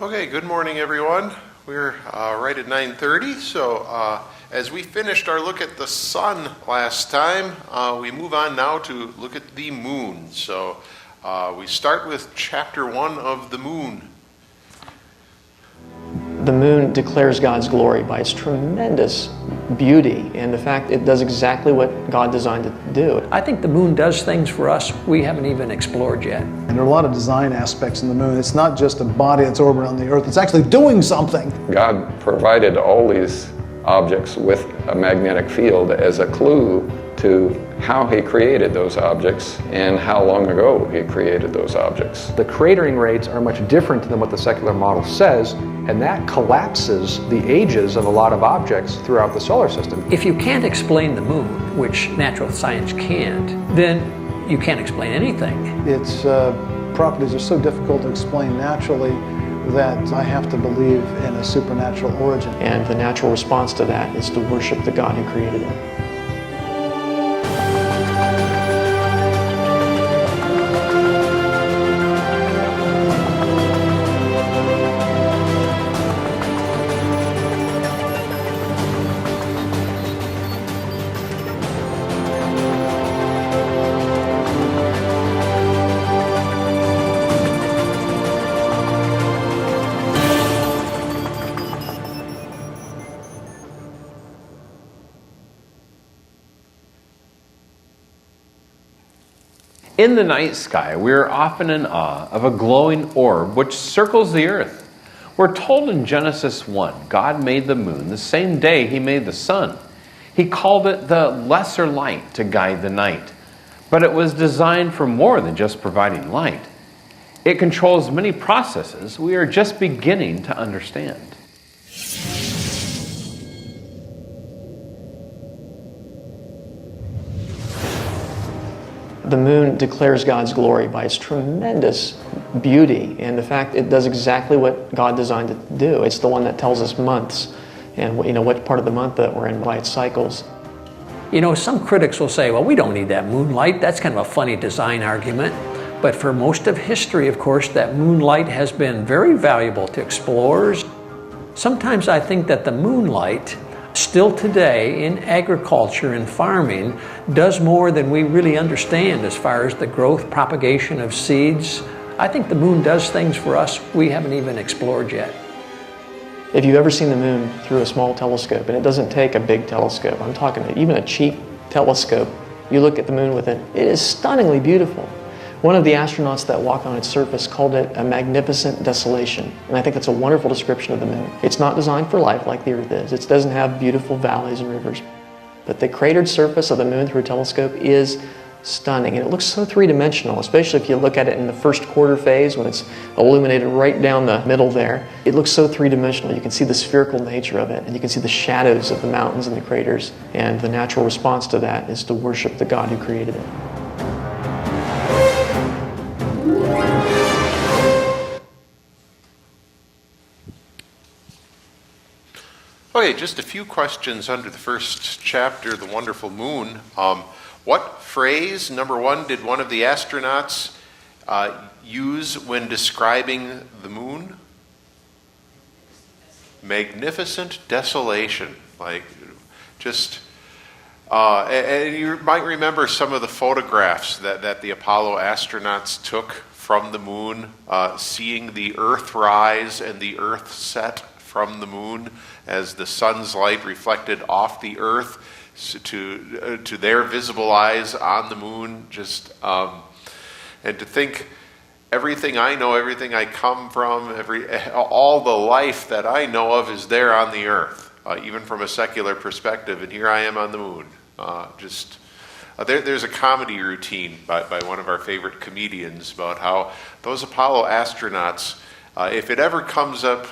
Okay, good morning everyone. We're right at 9:30, so as we finished our look at the sun last time, we move on now to look at the moon. So we start with chapter 1 of the moon. The moon declares God's glory by its tremendous beauty and the fact it does exactly what God designed it to do. I think the moon does things for us we haven't even explored yet. And there are a lot of design aspects in the moon. It's not just a body that's orbiting on the Earth, it's actually doing something. God provided all these objects with a magnetic field as a clue to how he created those objects and how long ago he created those objects. The cratering rates are much different than what the secular model says, and that collapses the ages of a lot of objects throughout the solar system. If you can't explain the moon, which natural science can't, then you can't explain anything. Its properties are so difficult to explain naturally that I have to believe in a supernatural origin. And the natural response to that is to worship the God who created it. In the night sky, we are often in awe of a glowing orb which circles the earth. We're told in Genesis 1, God made the moon the same day he made the sun. He called it the lesser light to guide the night. But it was designed for more than just providing light. It controls many processes we are just beginning to understand. The moon declares God's glory by its tremendous beauty and the fact it does exactly what God designed it to do. It's the one that tells us months and what part of the month that we're in by its cycles. You know, some critics will say, well, we don't need that moonlight. That's kind of a funny design argument. But for most of history, of course, that moonlight has been very valuable to explorers. Sometimes I think that the moonlight, still today in agriculture and farming, does more than we really understand as far as the growth, propagation of seeds. I think the moon does things for us we haven't even explored yet. If you've ever seen the moon through a small telescope, and it doesn't take a big telescope, I'm talking even a cheap telescope, you look at the moon with it, it is stunningly beautiful. One of the astronauts that walked on its surface called it a magnificent desolation, and I think that's a wonderful description of the moon. It's not designed for life like the Earth is. It doesn't have beautiful valleys and rivers. But the cratered surface of the moon through a telescope is stunning, and it looks so three-dimensional, especially if you look at it in the first quarter phase when it's illuminated right down the middle there. It looks so three-dimensional. You can see the spherical nature of it, and you can see the shadows of the mountains and the craters, and the natural response to that is to worship the God who created it. Okay, just a few questions under the first chapter, The Wonderful Moon. What phrase, number one, did one of the astronauts use when describing the moon? Magnificent desolation. And you might remember some of the photographs that the Apollo astronauts took from the moon, seeing the Earth rise and the Earth set from the moon as the sun's light reflected off the Earth to their visible eyes on the moon. And to think everything I know, everything I come from, all the life that I know of is there on the Earth, even from a secular perspective, and here I am on the moon. There's a comedy routine by one of our favorite comedians about how those Apollo astronauts, if it ever comes up,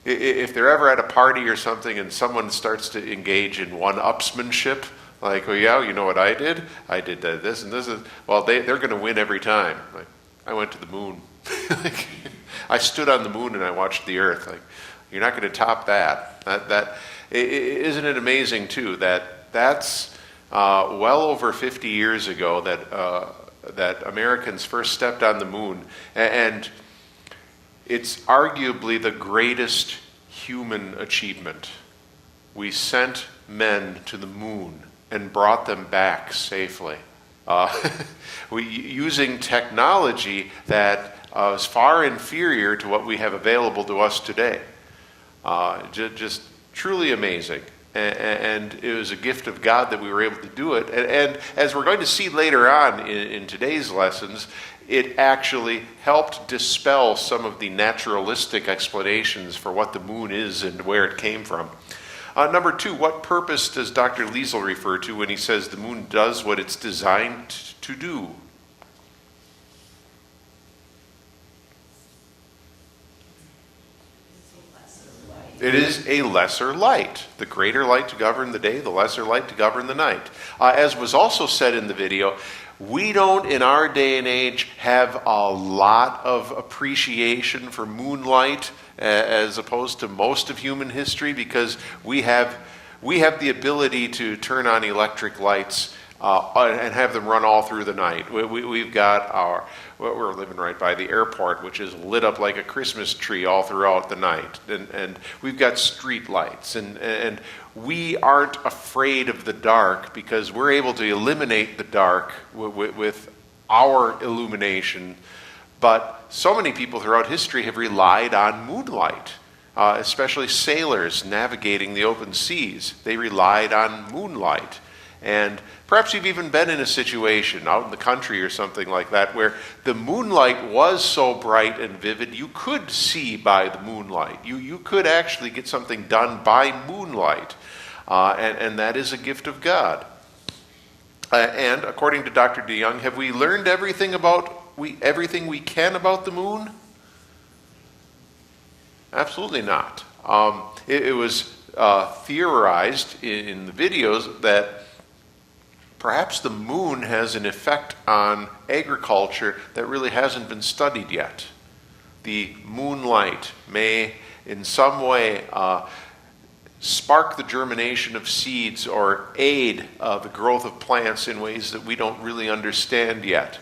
if they're ever at a party or something and someone starts to engage in one-upsmanship, like, oh yeah, you know what I did? I did this and this. Well, they're going to win every time. Like, I went to the moon. I stood on the moon and I watched the Earth. Like, you're not going to top that. Isn't it amazing too that's well over 50 years ago that Americans first stepped on the moon, and It's arguably the greatest human achievement. We sent men to the moon and brought them back safely. Using technology that is far inferior to what we have available to us today. Just truly amazing. And it was a gift of God that we were able to do it. And as we're going to see later on in today's lessons, it actually helped dispel some of the naturalistic explanations for what the moon is and where it came from. Number two, what purpose does Dr. Liesel refer to when he says the moon does what it's designed to do? It is a lesser light. The greater light to govern the day, the lesser light to govern the night. As was also said in the video, we don't, in our day and age, have a lot of appreciation for moonlight as opposed to most of human history, because we have the ability to turn on electric lights and have them run all through the night. We've got we're living right by the airport, which is lit up like a Christmas tree all throughout the night. And we've got street lights. And we aren't afraid of the dark because we're able to eliminate the dark with our illumination. But so many people throughout history have relied on moonlight, especially sailors navigating the open seas. They relied on moonlight. And perhaps you've even been in a situation out in the country or something like that where the moonlight was so bright and vivid you could see by the moonlight. You could actually get something done by moonlight. And that is a gift of God. And according to Dr. DeYoung, have we learned everything we can about the moon? Absolutely not. It was theorized in the videos that perhaps the moon has an effect on agriculture that really hasn't been studied yet. The moonlight may in some way spark the germination of seeds or aid the growth of plants in ways that we don't really understand yet.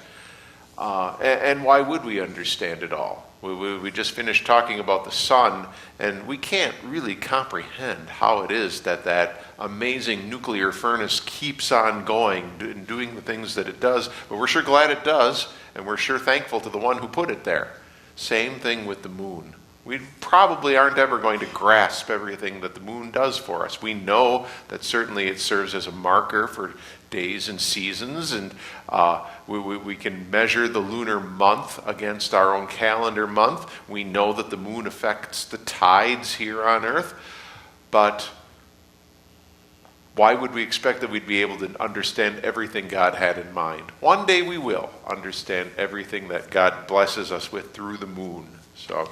And why would we understand it all? We just finished talking about the sun, and we can't really comprehend how it is that amazing nuclear furnace keeps on going and doing the things that it does. But we're sure glad it does, and we're sure thankful to the one who put it there. Same thing with the moon. We probably aren't ever going to grasp everything that the moon does for us. We know that certainly it serves as a marker for days and seasons, and we can measure the lunar month against our own calendar month. We know that the moon affects the tides here on Earth, but why would we expect that we'd be able to understand everything God had in mind? One day we will understand everything that God blesses us with through the moon. So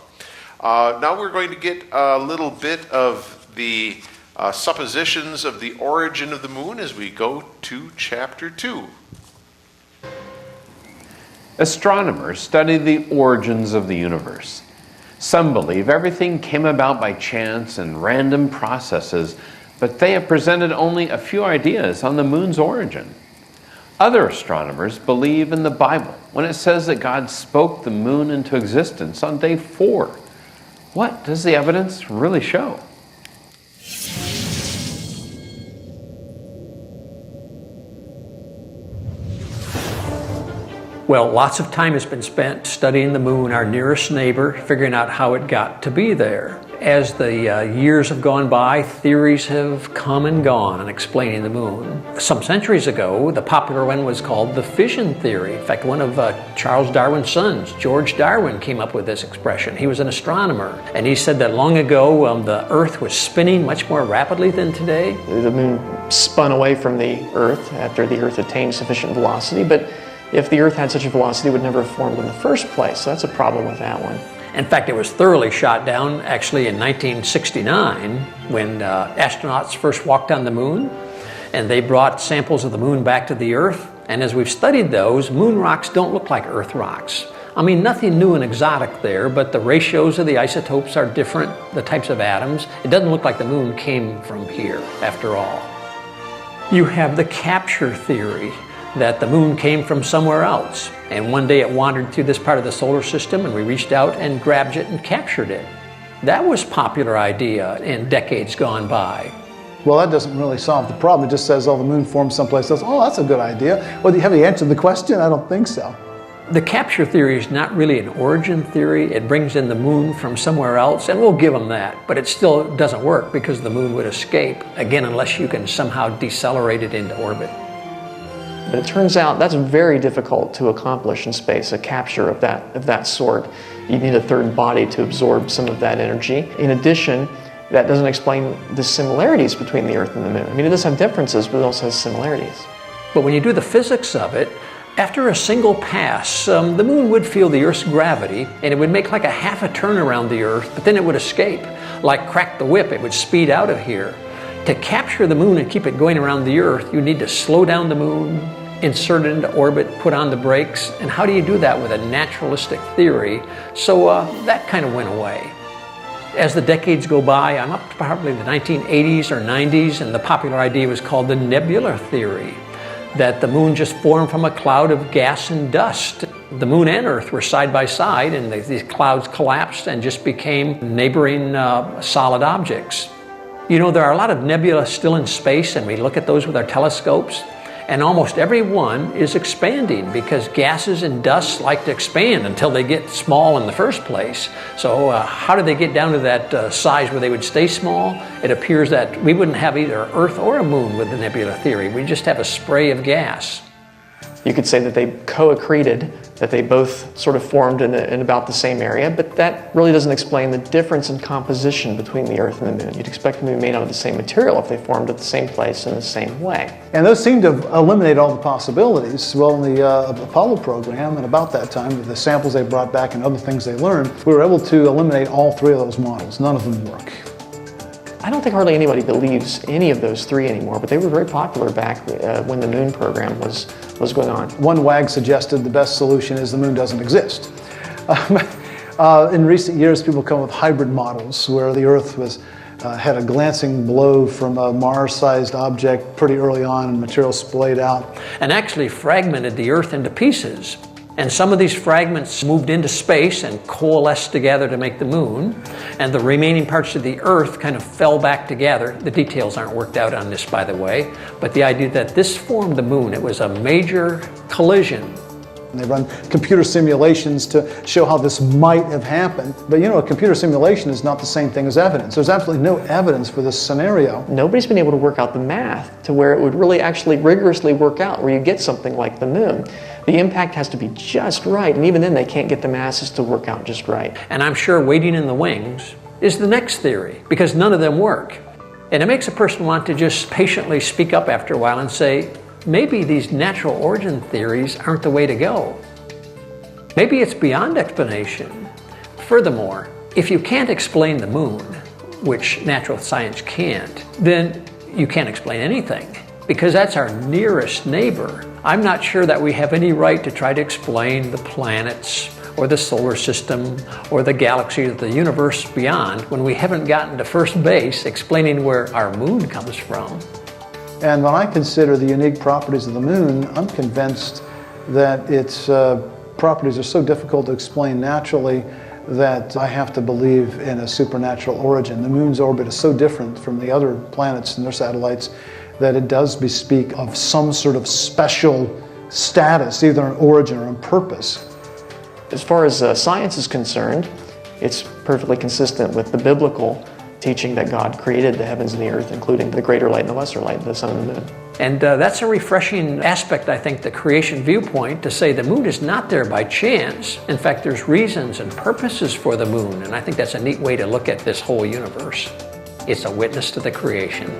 now we're going to get a little bit of the suppositions of the origin of the moon as we go to chapter 2. Astronomers study the origins of the universe. Some believe everything came about by chance and random processes, but they have presented only a few ideas on the moon's origin. Other astronomers believe in the Bible when it says that God spoke the moon into existence on day 4. What does the evidence really show? Well, lots of time has been spent studying the moon, our nearest neighbor, figuring out how it got to be there. As the years have gone by, theories have come and gone on explaining the moon. Some centuries ago, the popular one was called the fission theory. In fact, one of Charles Darwin's sons, George Darwin, came up with this expression. He was an astronomer, and he said that long ago the Earth was spinning much more rapidly than today. The moon spun away from the Earth after the Earth attained sufficient velocity, but if the Earth had such a velocity, it would never have formed in the first place. So that's a problem with that one. In fact, it was thoroughly shot down actually in 1969 when astronauts first walked on the moon, and they brought samples of the moon back to the Earth. And as we've studied those, moon rocks don't look like Earth rocks. I mean, nothing new and exotic there, but the ratios of the isotopes are different, the types of atoms. It doesn't look like the moon came from here, after all. You have the capture theory. that the moon came from somewhere else. And one day it wandered through this part of the solar system and we reached out and grabbed it and captured it. That was a popular idea in decades gone by. Well, that doesn't really solve the problem. It just says, oh, the moon formed someplace else. Oh, that's a good idea. Well, have you answered the question? I don't think so. The capture theory is not really an origin theory. It brings in the moon from somewhere else, and we'll give them that. But it still doesn't work because the moon would escape, again, unless you can somehow decelerate it into orbit. But it turns out that's very difficult to accomplish in space, a capture of that sort. You need a third body to absorb some of that energy. In addition, that doesn't explain the similarities between the Earth and the moon. I mean, it does have differences, but it also has similarities. But when you do the physics of it, after a single pass, the moon would feel the Earth's gravity, and it would make like a half a turn around the Earth, but then it would escape. Like crack the whip, it would speed out of here. To capture the moon and keep it going around the Earth, you need to slow down the moon, insert it into orbit, put on the brakes. And how do you do that with a naturalistic theory? So that kind of went away. As the decades go by, I'm up to probably the 1980s or 90s, and the popular idea was called the nebula theory, that the moon just formed from a cloud of gas and dust. The moon and Earth were side by side, and these clouds collapsed and just became neighboring solid objects. You know, there are a lot of nebula still in space, and we look at those with our telescopes, and almost every one is expanding because gases and dust like to expand until they get small in the first place. So how do they get down to that size where they would stay small? It appears that we wouldn't have either Earth or a moon with the nebula theory. We just have a spray of gas. You could say that they co-accreted, that they both sort of formed in about the same area, but that really doesn't explain the difference in composition between the Earth and the moon. You'd expect them to be made out of the same material if they formed at the same place in the same way. And those seem to eliminate all the possibilities. Well, in the Apollo program, and about that time, with the samples they brought back and other things they learned, we were able to eliminate all three of those models. None of them work. I don't think hardly anybody believes any of those three anymore, but they were very popular back when the moon program was going on. One wag suggested the best solution is the moon doesn't exist. In recent years, people come with hybrid models where the Earth had a glancing blow from a Mars-sized object pretty early on and material splayed out. And actually fragmented the Earth into pieces. And some of these fragments moved into space and coalesced together to make the moon. And the remaining parts of the Earth kind of fell back together. The details aren't worked out on this, by the way. But the idea that this formed the moon, it was a major collision. And they run computer simulations to show how this might have happened. But you know, a computer simulation is not the same thing as evidence. There's absolutely no evidence for this scenario. Nobody's been able to work out the math to where it would really actually rigorously work out, where you get something like the moon. The impact has to be just right, and even then they can't get the masses to work out just right. And I'm sure waiting in the wings is the next theory, because none of them work. And it makes a person want to just patiently speak up after a while and say, maybe these natural origin theories aren't the way to go. Maybe it's beyond explanation. Furthermore, if you can't explain the moon, which natural science can't, then you can't explain anything, because that's our nearest neighbor. I'm not sure that we have any right to try to explain the planets or the solar system or the galaxies of the universe beyond when we haven't gotten to first base explaining where our moon comes from. And when I consider the unique properties of the moon, I'm convinced that its properties are so difficult to explain naturally that I have to believe in a supernatural origin. The moon's orbit is so different from the other planets and their satellites that it does bespeak of some sort of special status, either an origin or a purpose. As far as science is concerned, it's perfectly consistent with the biblical teaching that God created the heavens and the earth, including the greater light and the lesser light, the sun and the moon. And that's a refreshing aspect, I think, the creation viewpoint, to say the moon is not there by chance. In fact, there's reasons and purposes for the moon, and I think that's a neat way to look at this whole universe. It's a witness to the creation.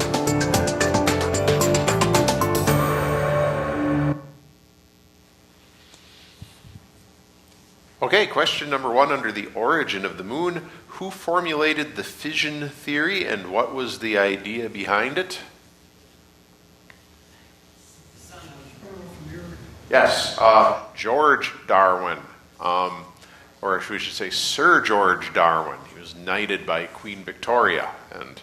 Okay, question number one under the origin of the moon. Who formulated the fission theory and what was the idea behind it? Yes, George Darwin, or we should say Sir George Darwin. He was knighted by Queen Victoria, and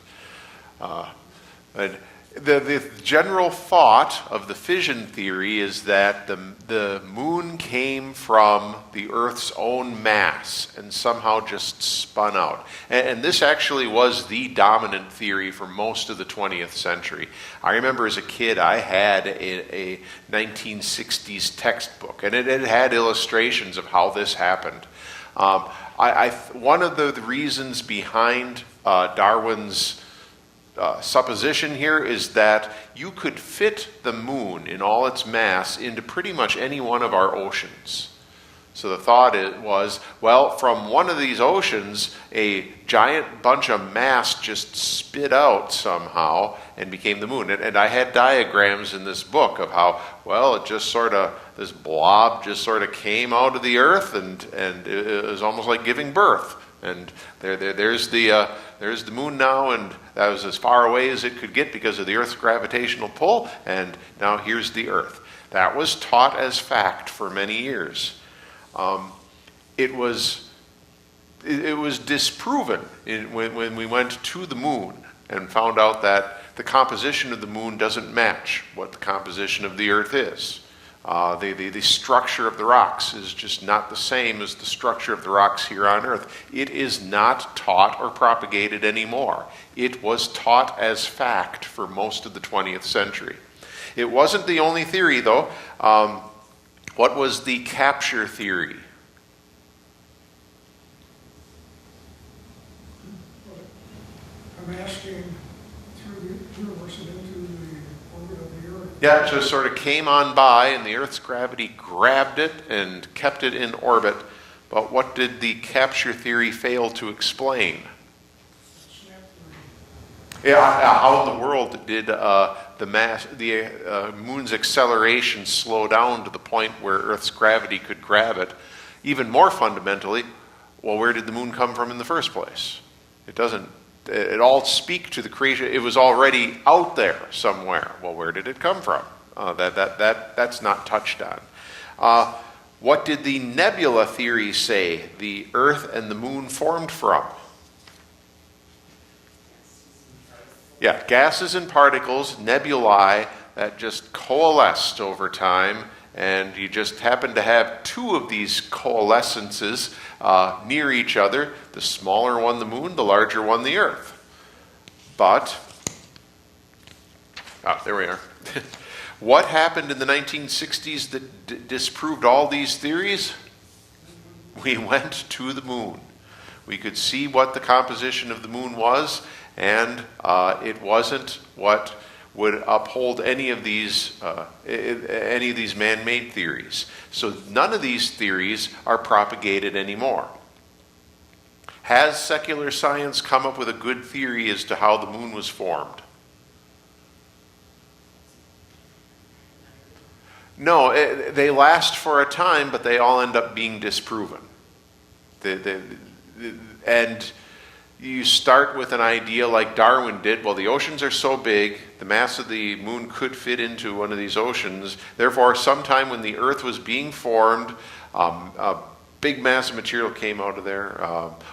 The general thought of the fission theory is that the moon came from the Earth's own mass and somehow just spun out. And this actually was the dominant theory for most of the 20th century. I remember as a kid I had a 1960s textbook, and it had illustrations of how this happened. One of the reasons behind Darwin's supposition here is that you could fit the moon in all its mass into pretty much any one of our oceans. So the thought was, well, from one of these oceans, a giant bunch of mass just spit out somehow and became the moon. And I had diagrams in this book of how, well, it just sort of, this blob just sort of came out of the earth, and it was almost like giving birth. And there's the moon now, and that was as far away as it could get because of the Earth's gravitational pull, and now here's the Earth. That was taught as fact for many years. It was disproven when we went to the moon and found out that the composition of the moon doesn't match what the composition of the Earth is. The structure of the rocks is just not the same as the structure of the rocks here on Earth. It is not taught or propagated anymore. It was taught as fact for most of the 20th century. It wasn't the only theory, though. What was the capture theory? I'm asking through the universe and into the orbit of the Earth. Yeah, it just sort of came on by, and the Earth's gravity grabbed it and kept it in orbit. But what did the capture theory fail to explain? Yeah, how in the world did the moon's acceleration slow down to the point where Earth's gravity could grab it? Even more fundamentally, well, where did the moon come from in the first place? It doesn't. It all speak to the creation. It was already out there somewhere. Well, where did it come from? That's not touched on. What did the nebula theory say the Earth and the moon formed from? Yeah, gases and particles, nebulae, that just coalesced over time, and you just happen to have two of these coalescences near each other, the smaller one the moon, the larger one the Earth. But, there we are. What happened in the 1960s that disproved all these theories? We went to the moon. We could see what the composition of the moon was, and it wasn't what would uphold any of these man-made theories. So none of these theories are propagated anymore. Has secular science come up with a good theory as to how the moon was formed? No, they last for a time, but they all end up being disproven. And you start with an idea like Darwin did. Well, the oceans are so big, the mass of the moon could fit into one of these oceans. Therefore, sometime when the Earth was being formed, a big mass of material came out of there.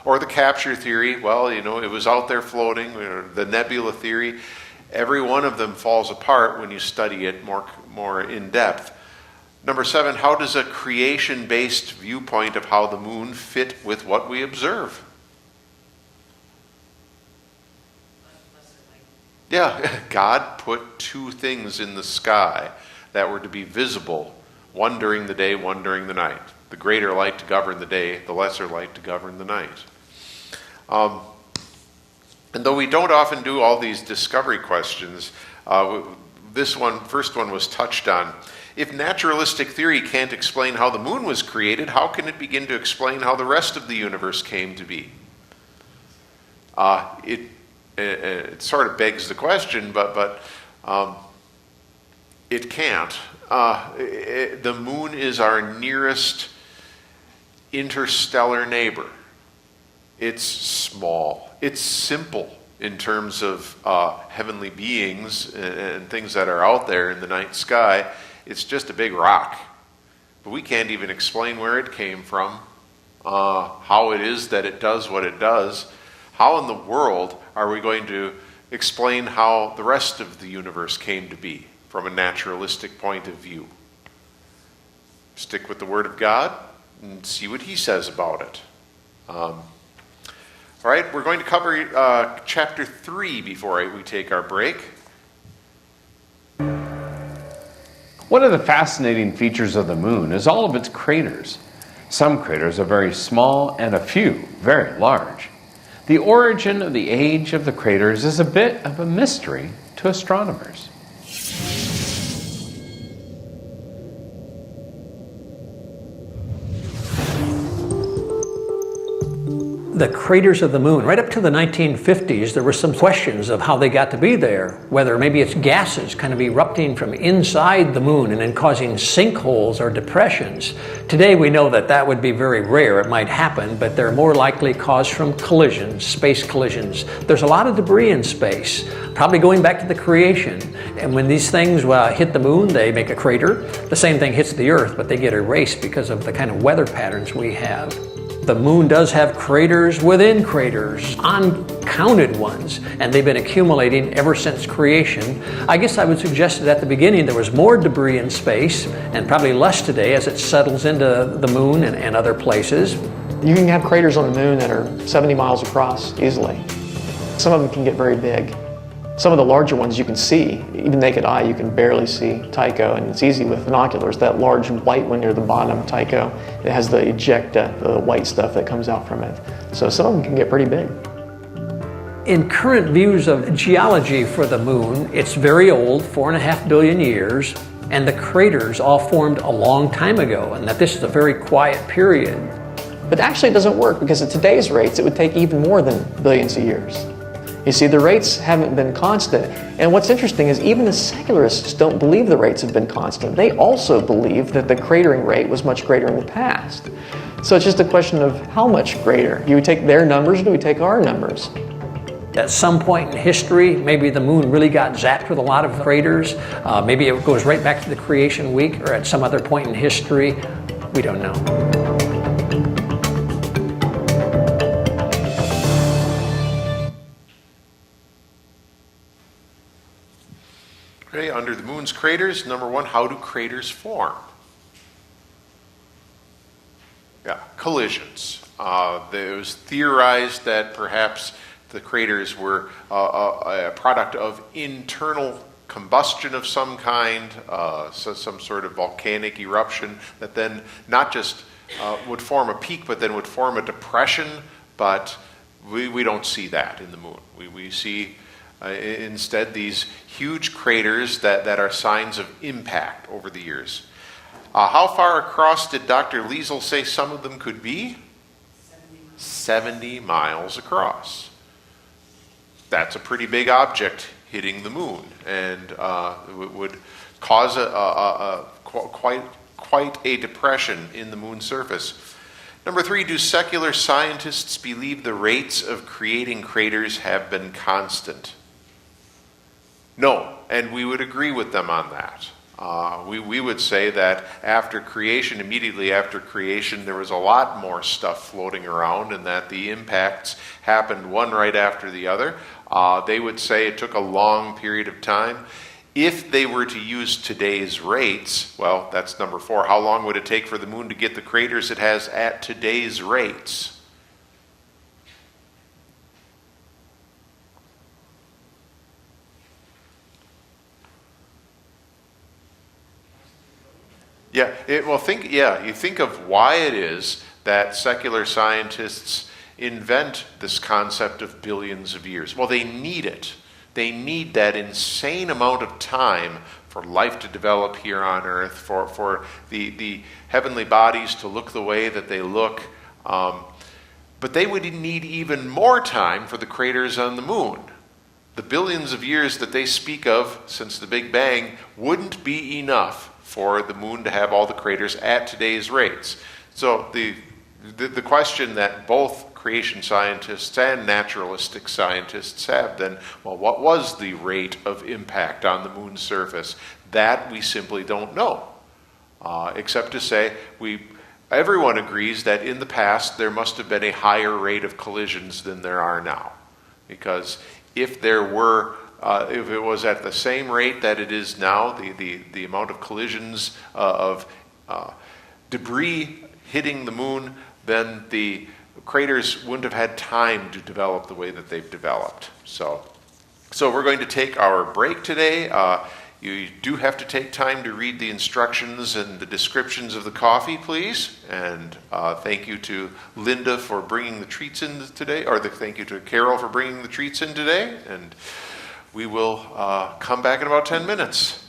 Or the capture theory, well, it was out there floating. Or the nebula theory. Every one of them falls apart when you study it more in depth. Number 7, how does a creation-based viewpoint of how the moon fit with what we observe? Yeah, God put two things in the sky that were to be visible, one during the day, one during the night. The greater light to govern the day, the lesser light to govern the night. And though we don't often do all these discovery questions, first one was touched on. If naturalistic theory can't explain how the moon was created, how can it begin to explain how the rest of the universe came to be? It sort of begs the question, but it can't. The moon is our nearest interstellar neighbor. It's small. It's simple in terms of heavenly beings and things that are out there in the night sky. It's just a big rock. But we can't even explain where it came from, how it is that it does what it does. How in the world are we going to explain how the rest of the universe came to be from a naturalistic point of view. Stick with the Word of God and see what He says about it. All right, we're going to cover chapter 3 before we take our break. One of the fascinating features of the moon is all of its craters. Some craters are very small and a few very large. The origin of the age of the craters is a bit of a mystery to astronomers. The craters of the moon, right up to the 1950s, there were some questions of how they got to be there, whether maybe it's gases kind of erupting from inside the moon and then causing sinkholes or depressions. Today we know that that would be very rare. It might happen, but they're more likely caused from collisions, space collisions. There's a lot of debris in space, probably going back to the creation. And when these things hit the moon, they make a crater. The same thing hits the Earth, but they get erased because of the kind of weather patterns we have. The moon does have craters within craters, uncounted ones, and they've been accumulating ever since creation. I guess I would suggest that at the beginning there was more debris in space, and probably less today as it settles into the moon and other places. You can have craters on the moon that are 70 miles across easily. Some of them can get very big. Some of the larger ones you can see, even naked eye, you can barely see Tycho, and it's easy with binoculars. That large white one near the bottom, Tycho, it has the ejecta, the white stuff that comes out from it. So some of them can get pretty big. In current views of geology for the moon, it's very old, 4.5 billion years, and the craters all formed a long time ago, and that this is a very quiet period. But actually it doesn't work, because at today's rates it would take even more than billions of years. You see, the rates haven't been constant. And what's interesting is even the secularists don't believe the rates have been constant. They also believe that the cratering rate was much greater in the past. So it's just a question of how much greater. Do we take their numbers or do we take our numbers? At some point in history, maybe the moon really got zapped with a lot of craters. Maybe it goes right back to the creation week, or at some other point in history. We don't know. Okay, under the moon's craters, number 1, how do craters form? Yeah, collisions. It was theorized that perhaps the craters were a product of internal combustion of some kind, so some sort of volcanic eruption that then not just would form a peak, but then would form a depression. But we don't see that in the moon. We see instead these huge craters that are signs of impact over the years. How far across did Dr. Liesel say some of them could be? 70 miles across. That's a pretty big object hitting the moon, and would cause quite a depression in the moon's surface. Number 3, do secular scientists believe the rates of creating craters have been constant? No, and we would agree with them on that. We would say that after creation, immediately after creation, there was a lot more stuff floating around, and that the impacts happened one right after the other. They would say it took a long period of time. If they were to use today's rates, well, that's number 4. How long would it take for the moon to get the craters it has at today's rates? You think of why it is that secular scientists invent this concept of billions of years. Well, they need it. They need that insane amount of time for life to develop here on Earth, for the heavenly bodies to look the way that they look. But they would need even more time for the craters on the moon. The billions of years that they speak of since the Big Bang wouldn't be enough for the moon to have all the craters at today's rates. So the question that both creation scientists and naturalistic scientists have then, well, what was the rate of impact on the moon's surface? That we simply don't know, except to say everyone agrees that in the past there must have been a higher rate of collisions than there are now. Because if there were, if it was at the same rate that it is now, the amount of collisions of debris hitting the moon, then the craters wouldn't have had time to develop the way that they've developed. So we're going to take our break today. You do have to take time to read the instructions and the descriptions of the coffee, please. And thank you to Linda for bringing the treats in today, or thank you to Carol for bringing the treats in today. And we will come back in about 10 minutes.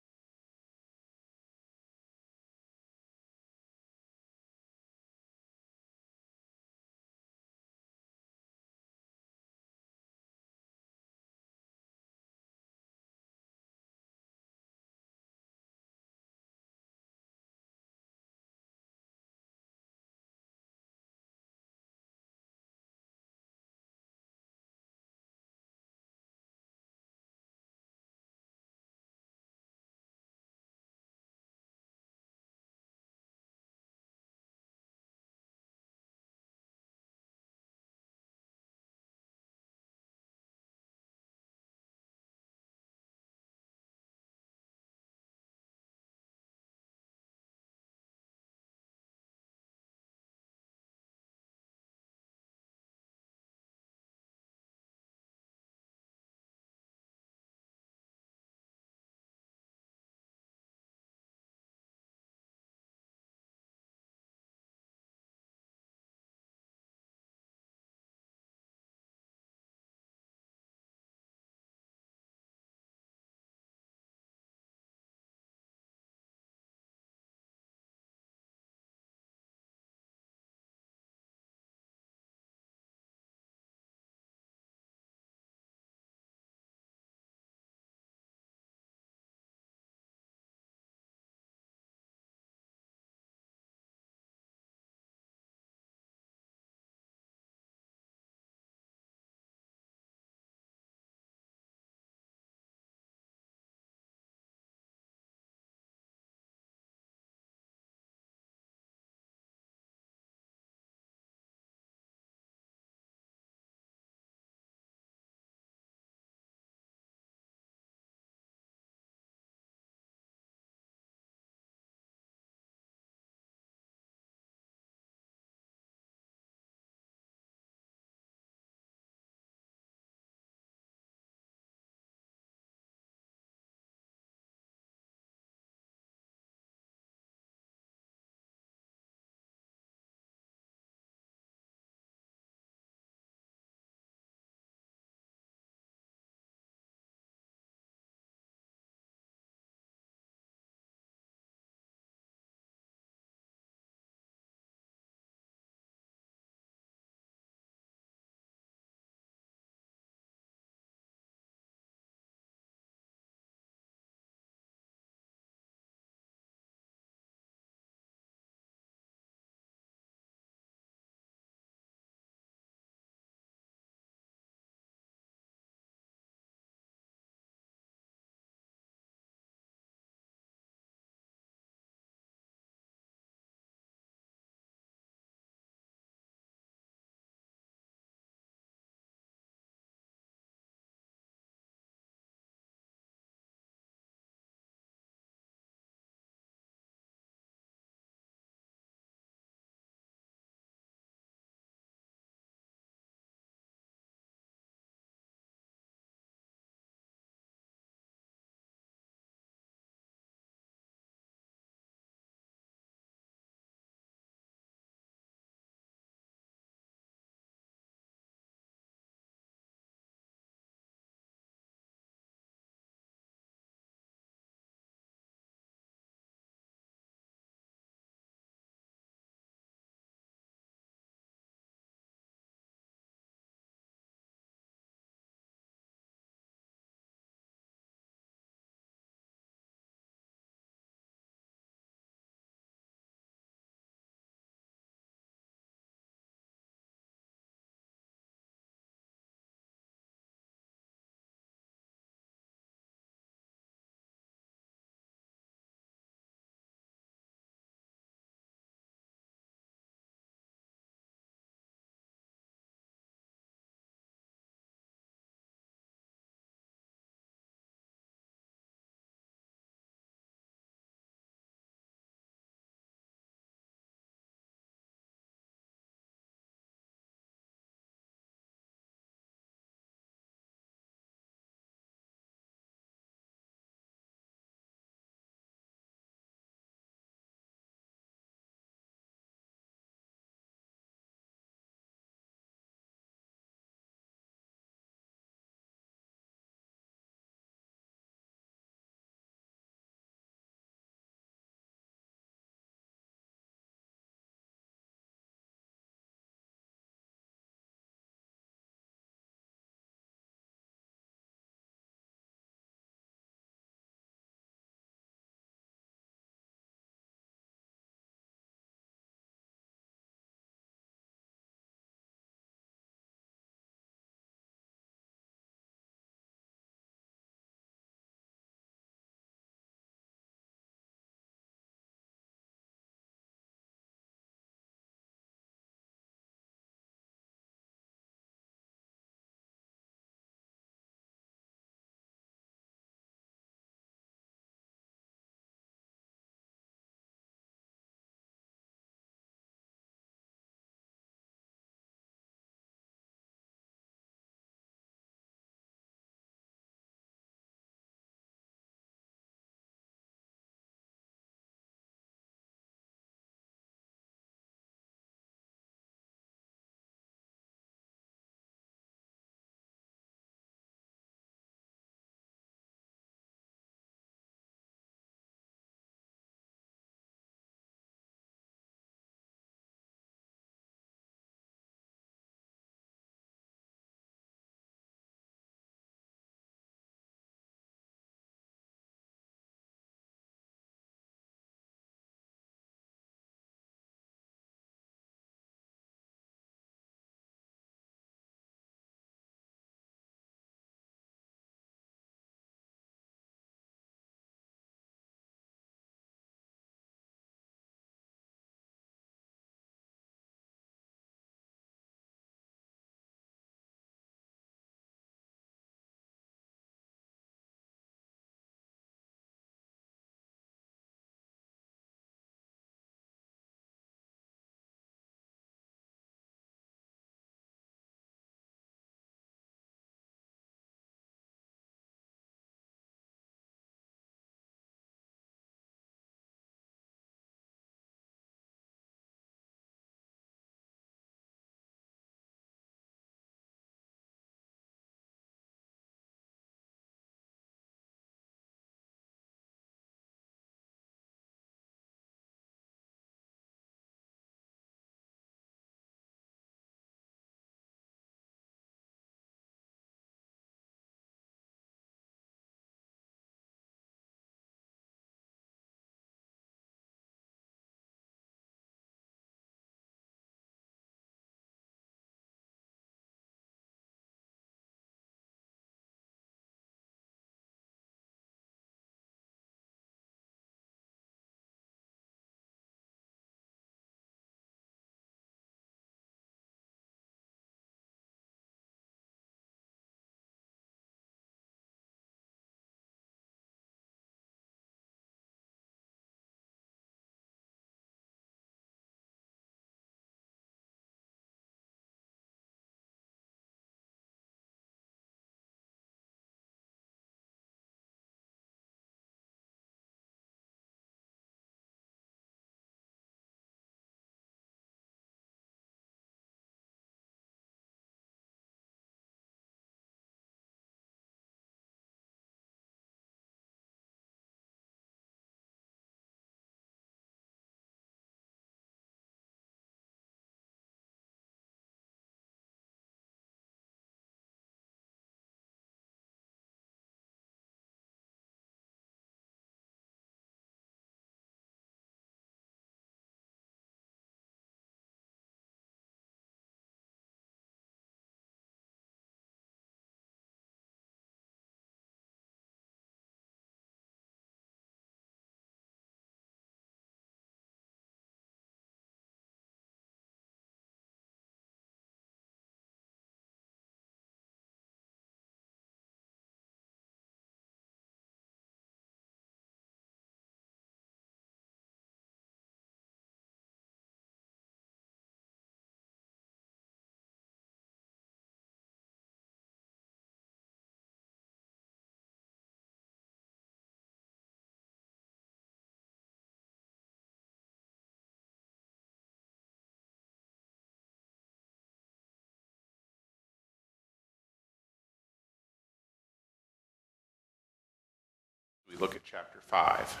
We look at chapter 5.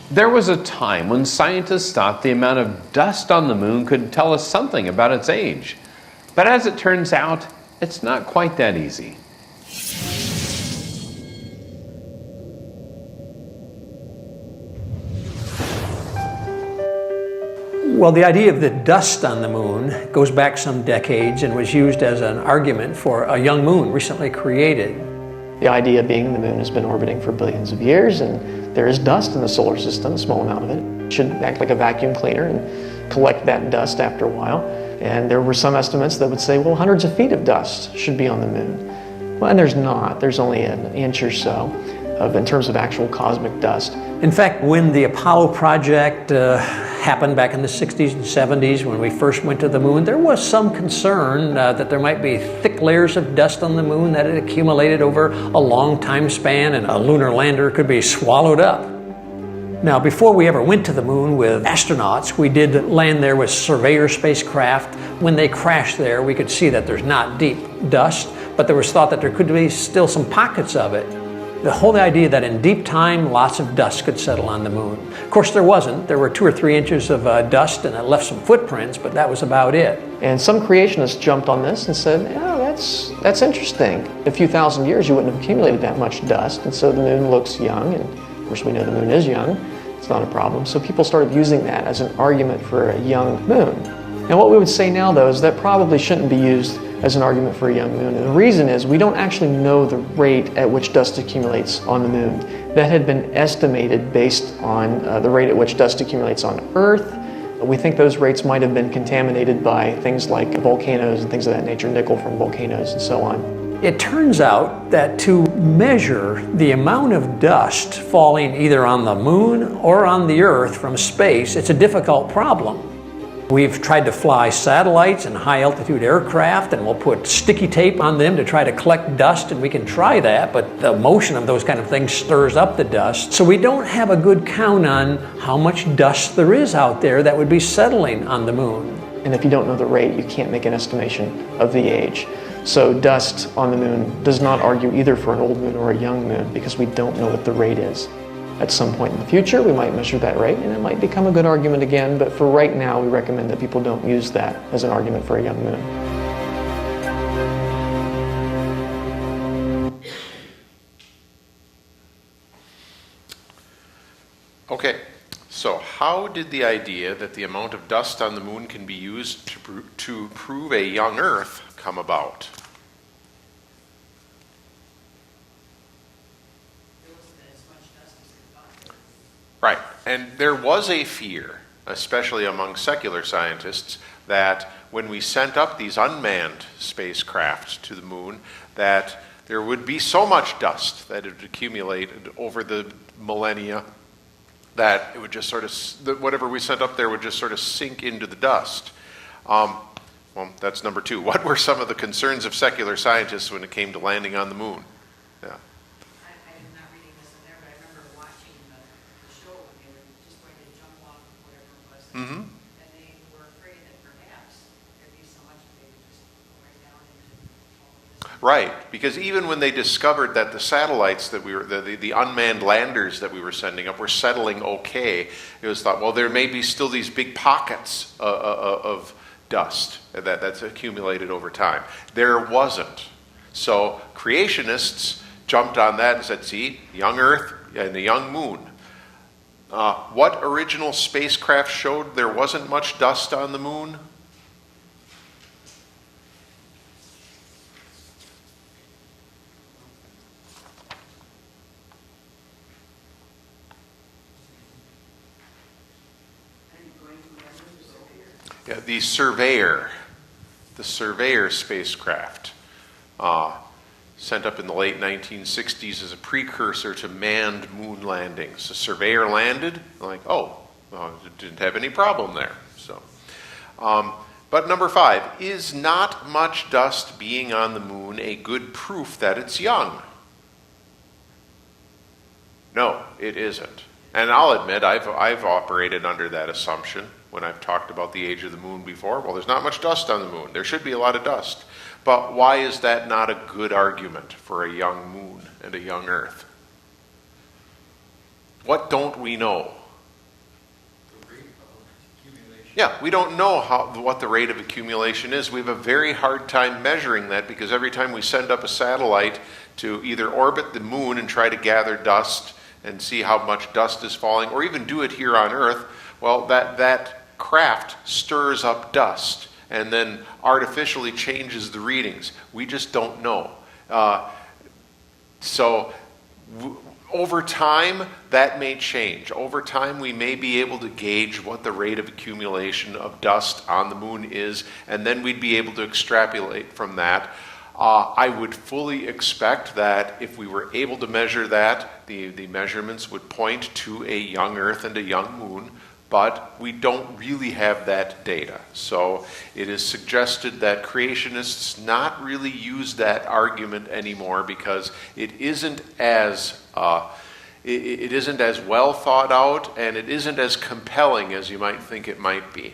There was a time when scientists thought the amount of dust on the moon could tell us something about its age. But as it turns out, it's not quite that easy. Well, the idea of the dust on the moon goes back some decades and was used as an argument for a young moon recently created. The idea being the moon has been orbiting for billions of years and there is dust in the solar system, a small amount of it. It should act like a vacuum cleaner and collect that dust after a while. And there were some estimates that would say, well, hundreds of feet of dust should be on the moon. Well, and there's not. There's only an inch or so in terms of actual cosmic dust. In fact, when the Apollo project happened back in the 60s and 70s, when we first went to the moon, there was some concern that there might be thick layers of dust on the moon that had accumulated over a long time span and a lunar lander could be swallowed up. Now, before we ever went to the moon with astronauts, we did land there with surveyor spacecraft. When they crashed there, we could see that there's not deep dust, but there was thought that there could be still some pockets of it. The whole idea that in deep time, lots of dust could settle on the moon. Of course, there wasn't. There were 2 or 3 inches of dust and it left some footprints, but that was about it. And some creationists jumped on this and said, yeah, that's interesting. In a few thousand years, you wouldn't have accumulated that much dust, and so the moon looks young, and of course we know the moon is young. It's not a problem. So people started using that as an argument for a young moon. And what we would say now, though, is that probably shouldn't be used as an argument for a young moon. And the reason is we don't actually know the rate at which dust accumulates on the moon. That had been estimated based on the rate at which dust accumulates on Earth. We think those rates might have been contaminated by things like volcanoes and things of that nature, nickel from volcanoes and so on. It turns out that to measure the amount of dust falling either on the moon or on the Earth from space, it's a difficult problem. We've tried to fly satellites and high-altitude aircraft, and we'll put sticky tape on them to try to collect dust, and we can try that, but the motion of those kind of things stirs up the dust. So we don't have a good count on how much dust there is out there that would be settling on the moon. And if you don't know the rate, you can't make an estimation of the age. So dust on the moon does not argue either for an old moon or a young moon because we don't know what the rate is. At some point in the future, we might measure that rate and it might become a good argument again, but for right now, we recommend that people don't use that as an argument for a young moon. Okay, so how did the idea that the amount of dust on the moon can be used to prove a young Earth come about? Right, and there was a fear, especially among secular scientists, that when we sent up these unmanned spacecraft to the moon, that there would be so much dust that it would accumulate over the millennia that it would just sort of, whatever we sent up there would just sort of sink into the dust. Well, that's number 2. What were some of the concerns of secular scientists when it came to landing on the moon? Yeah. I'm not reading this in there, but I remember watching the show when they were just going to jump off of whatever it was. Mm-hmm. And they were afraid that perhaps there'd be so much that they would just go right down into all of this. Right, because even when they discovered that the satellites that we were, the unmanned landers that we were sending up were settling okay, it was thought, well, there may be still these big pockets of dust that's accumulated over time. There wasn't. So creationists jumped on that and said, see, young Earth and the young moon. What original spacecraft showed there wasn't much dust on the moon? Yeah, the Surveyor spacecraft, sent up in the late 1960s as a precursor to manned moon landings. The Surveyor landed, like, didn't have any problem there. So, but number 5, is not much dust being on the moon a good proof that it's young? No, it isn't. And I'll admit, I've operated under that assumption when I've talked about the age of the moon before. Well, there's not much dust on the moon. There should be a lot of dust. But why is that not a good argument for a young moon and a young Earth? What don't we know? Yeah, we don't know what the rate of accumulation is. We have a very hard time measuring that because every time we send up a satellite to either orbit the moon and try to gather dust and see how much dust is falling, or even do it here on Earth, well, that craft stirs up dust and then artificially changes the readings. We just don't know. Over time, that may change. Over time, we may be able to gauge what the rate of accumulation of dust on the moon is, and then we'd be able to extrapolate from that. I would fully expect that if we were able to measure that, the measurements would point to a young Earth and a young moon, but we don't really have that data. So it is suggested that creationists not really use that argument anymore because it isn't as well thought out, and it isn't as compelling as you might think it might be.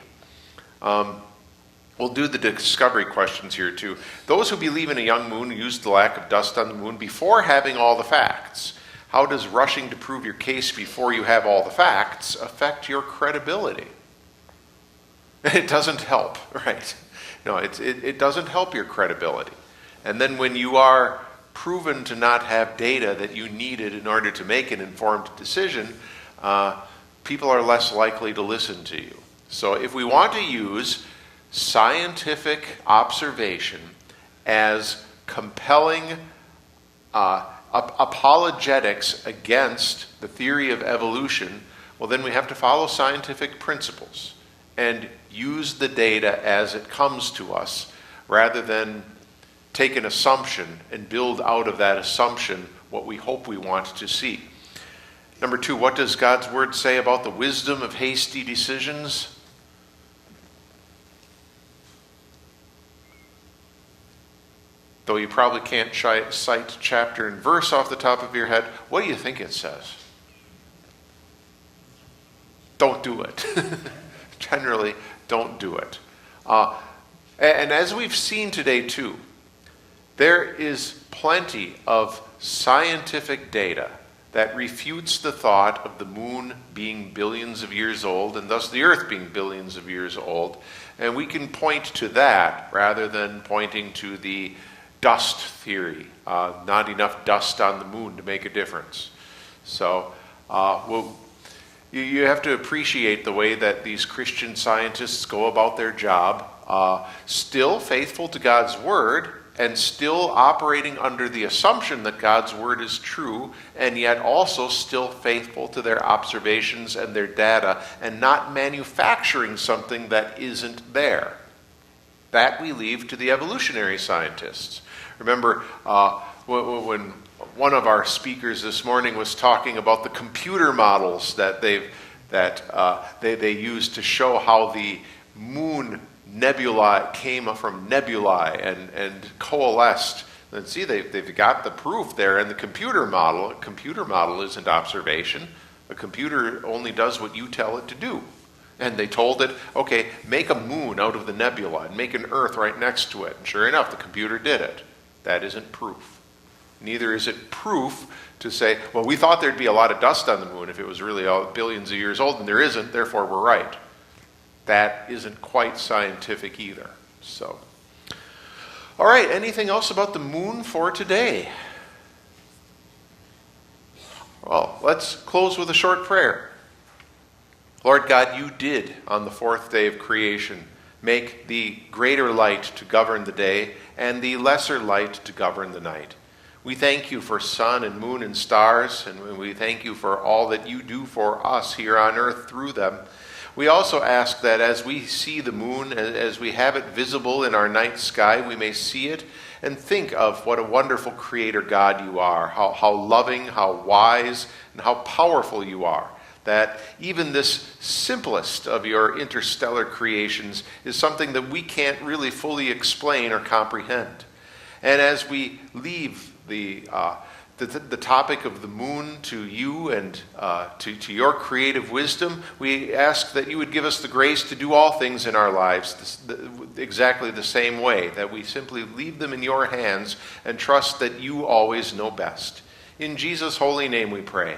We'll do the discovery questions here too. Those who believe in a young moon use the lack of dust on the moon before having all the facts. How does rushing to prove your case before you have all the facts affect your credibility? It doesn't help, right? No, it doesn't help your credibility. And then when you are proven to not have data that you needed in order to make an informed decision, people are less likely to listen to you. So if we want to use scientific observation as compelling apologetics against the theory of evolution, well, then we have to follow scientific principles and use the data as it comes to us rather than take an assumption and build out of that assumption what we hope we want to see. Number 2, what does God's word say about the wisdom of hasty decisions? Though you probably can't cite chapter and verse off the top of your head, what do you think it says? Don't do it. Generally, don't do it. And as we've seen today too, there is plenty of scientific data that refutes the thought of the moon being billions of years old and thus the earth being billions of years old. And we can point to that rather than pointing to the dust theory, not enough dust on the moon to make a difference. So you have to appreciate the way that these Christian scientists go about their job, still faithful to God's word and still operating under the assumption that God's word is true, and yet also still faithful to their observations and their data and not manufacturing something that isn't there. That we leave to the evolutionary scientists. Remember when one of our speakers this morning was talking about the computer models that they used to show how the moon nebulae came from nebulae and coalesced. And see, they've got the proof there in the computer model. A computer model isn't observation. A computer only does what you tell it to do. And they told it, okay, make a moon out of the nebula and make an Earth right next to it. And sure enough, the computer did it. That isn't proof. Neither is it proof to say, well, we thought there'd be a lot of dust on the moon if it was really billions of years old, and there isn't, therefore we're right. That isn't quite scientific either. So, all right, anything else about the moon for today? Well, let's close with a short prayer. Lord God, you did on the fourth day of creation make the greater light to govern the day and the lesser light to govern the night. We thank you for sun and moon and stars, and we thank you for all that you do for us here on earth through them. We also ask that as we see the moon, as we have it visible in our night sky, we may see it and think of what a wonderful creator God you are, how loving, how wise, and how powerful you are. That even this simplest of your interstellar creations is something that we can't really fully explain or comprehend. And as we leave the topic of the moon to you and to your creative wisdom, we ask that you would give us the grace to do all things in our lives exactly the same way, that we simply leave them in your hands and trust that you always know best. In Jesus' holy name we pray.